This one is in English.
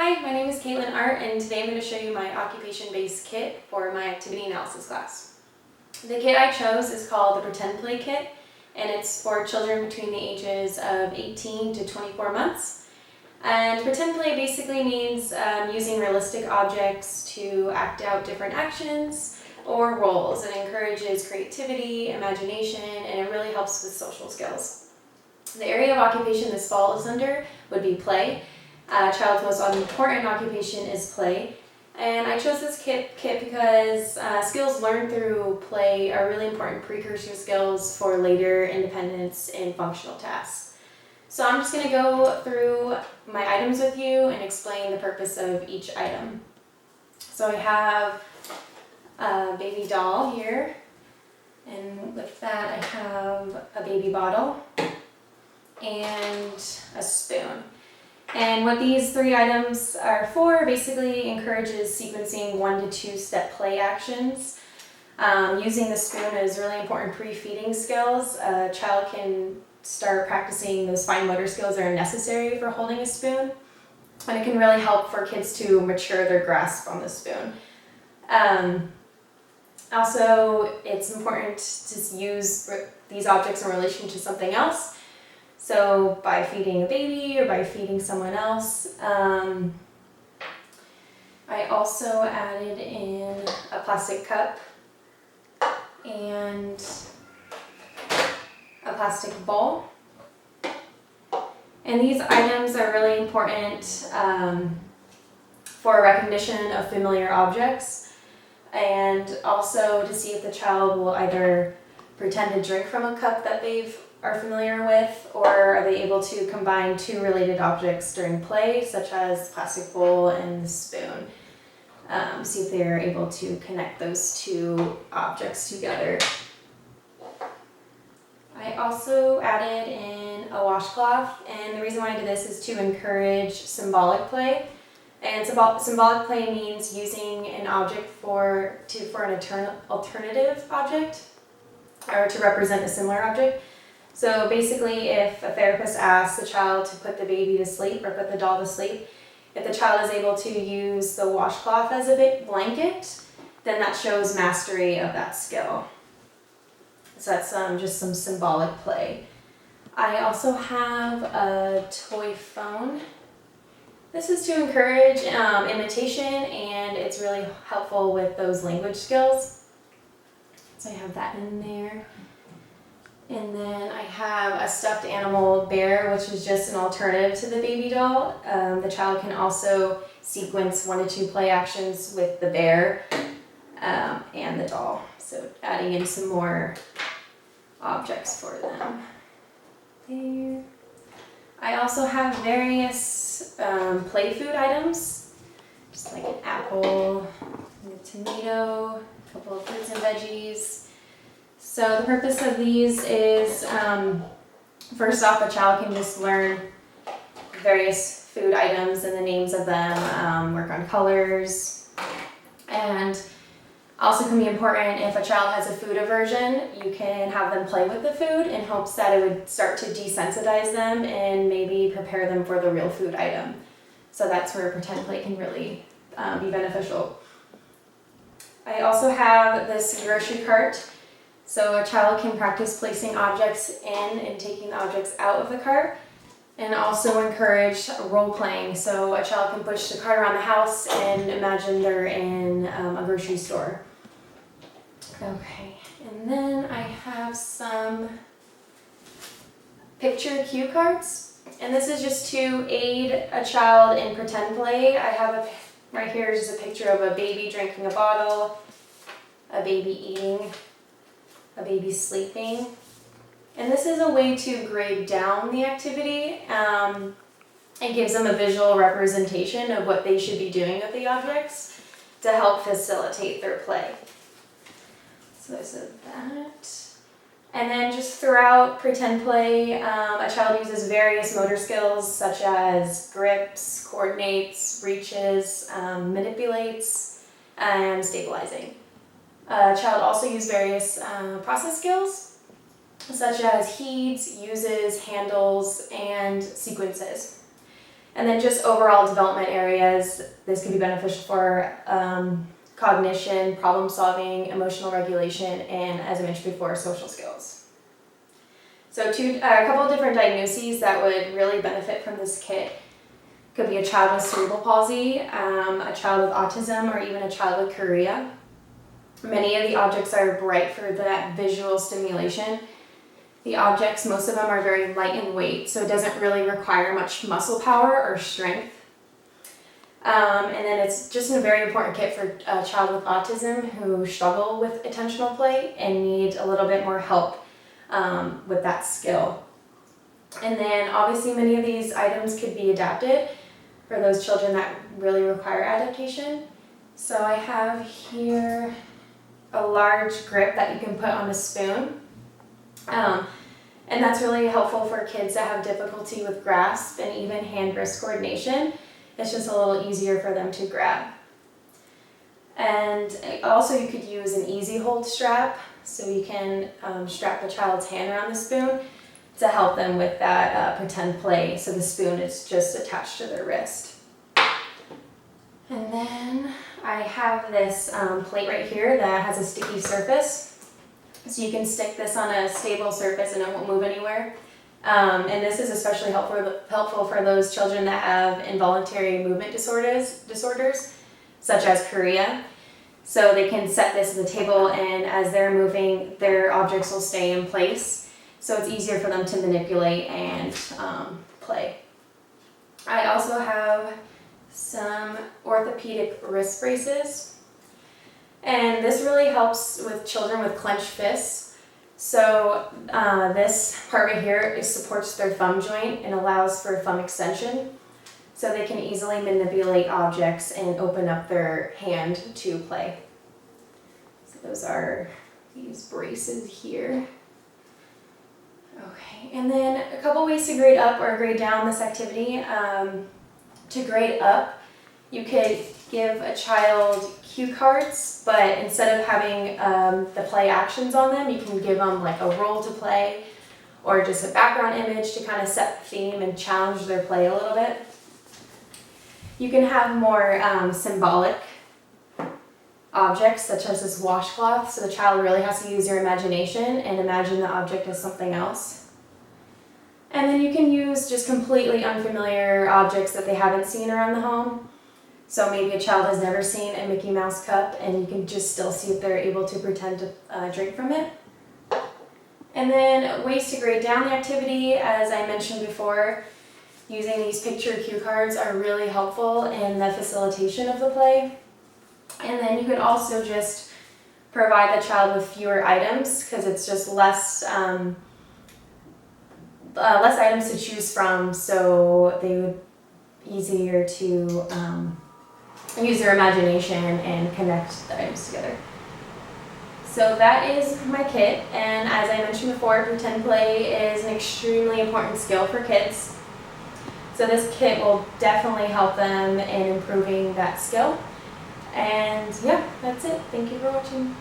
Hi, my name is Kaitlin Artt, and today I'm going to show you my occupation-based kit for my activity analysis class. The kit I chose is called the Pretend Play Kit, and it's for children between the ages of 18 to 24 months. And pretend play basically means using realistic objects to act out different actions or roles. It encourages creativity, imagination, and it really helps with social skills. The area of occupation this falls under would be play. A child's most important occupation is play, and I chose this kit because skills learned through play are really important precursor skills for later independence and functional tasks. So I'm just going to go through my items with you and explain the purpose of each item. So I have a baby doll here, and with that I have a baby bottle and a spoon. And what these three items are for basically encourages sequencing 1 to 2 step play actions. Using the spoon is really important pre-feeding skills. A child can start practicing those fine motor skills that are necessary for holding a spoon. And it can really help for kids to mature their grasp on the spoon. Also, it's important to use these objects in relation to something else. So by feeding a baby or by feeding someone else. I also added in a plastic cup and a plastic bowl. And these items are really important for recognition of familiar objects, and also to see if the child will either pretend to drink from a cup that they are familiar with, or are they able to combine 2 related objects during play, such as the plastic bowl and the spoon. See if they are able to connect those 2 objects together. I also added in a washcloth, and the reason why I did this is to encourage symbolic play. And symbolic play means using an object for an alternative object, or to represent a similar object. So basically, if a therapist asks the child to put the baby to sleep or put the doll to sleep, if the child is able to use the washcloth as a blanket, then that shows mastery of that skill. So that's just some symbolic play. I also have a toy phone. This is to encourage imitation, and it's really helpful with those language skills. So I have that in there. And then I have a stuffed animal bear, which is just an alternative to the baby doll. The child can also sequence 1 to 2 play actions with the bear and the doll. So adding in some more objects for them. There. I also have various play food items, just like an apple, and a tomato, a couple of fruits and veggies. So the purpose of these is, first off, a child can just learn various food items and the names of them, work on colors, and also can be important if a child has a food aversion, you can have them play with the food in hopes that it would start to desensitize them and maybe prepare them for the real food item. So that's where pretend play can really be beneficial. I also have this grocery cart. So a child can practice placing objects in and taking the objects out of the cart, and also encourage role playing. So a child can push the cart around the house and imagine they're in a grocery store. Okay, and then I have some picture cue cards, and this is just to aid a child in pretend play. I have right here is a picture of a baby drinking a bottle, a baby eating, a baby sleeping. And this is a way to grade down the activity. It gives them a visual representation of what they should be doing with the objects to help facilitate their play. So there's that. And then just throughout pretend play, a child uses various motor skills such as grips, coordinates, reaches, manipulates, and stabilizing. A child also uses various process skills such as heeds, uses, handles, and sequences. And then just overall development areas, this can be beneficial for cognition, problem solving, emotional regulation, and as I mentioned before, social skills. So a couple of different diagnoses that would really benefit from this kit could be a child with cerebral palsy, a child with autism, or even a child with chorea. Many of the objects are bright for that visual stimulation. The objects, most of them are very light in weight, so it doesn't really require much muscle power or strength. And then it's just a very important kit for a child with autism who struggle with attentional play and need a little bit more help with that skill. And then obviously many of these items could be adapted for those children that really require adaptation. So I have here a large grip that you can put on a spoon. And that's really helpful for kids that have difficulty with grasp and even hand-wrist coordination. It's just a little easier for them to grab. And also you could use an easy hold strap, so you can strap the child's hand around the spoon to help them with that pretend play, so the spoon is just attached to their wrist. And then I have this plate right here that has a sticky surface. So you can stick this on a stable surface and it won't move anywhere. And this is especially helpful for those children that have involuntary movement disorders such as chorea. So they can set this at the table, and as they're moving, their objects will stay in place. So it's easier for them to manipulate and play. I also have some orthopedic wrist braces. And this really helps with children with clenched fists. So this part right here supports their thumb joint and allows for thumb extension. So they can easily manipulate objects and open up their hand to play. So those are these braces here. Okay, and then a couple ways to grade up or grade down this activity. To grade up, you could give a child cue cards, but instead of having the play actions on them, you can give them like a role to play or just a background image to kind of set the theme and challenge their play a little bit. You can have more symbolic objects, such as this washcloth, so the child really has to use their imagination and imagine the object as something else. And then you can use just completely unfamiliar objects that they haven't seen around the home. So maybe a child has never seen a Mickey Mouse cup, and you can just still see if they're able to pretend to drink from it. And then ways to grade down the activity, as I mentioned before, using these picture cue cards are really helpful in the facilitation of the play. And then you could also just provide the child with fewer items, because it's just less items to choose from, so they would easier to use their imagination and connect the items together. So that is my kit, and as I mentioned before, pretend play is an extremely important skill for kids. So this kit will definitely help them in improving that skill. And yeah, that's it. Thank you for watching.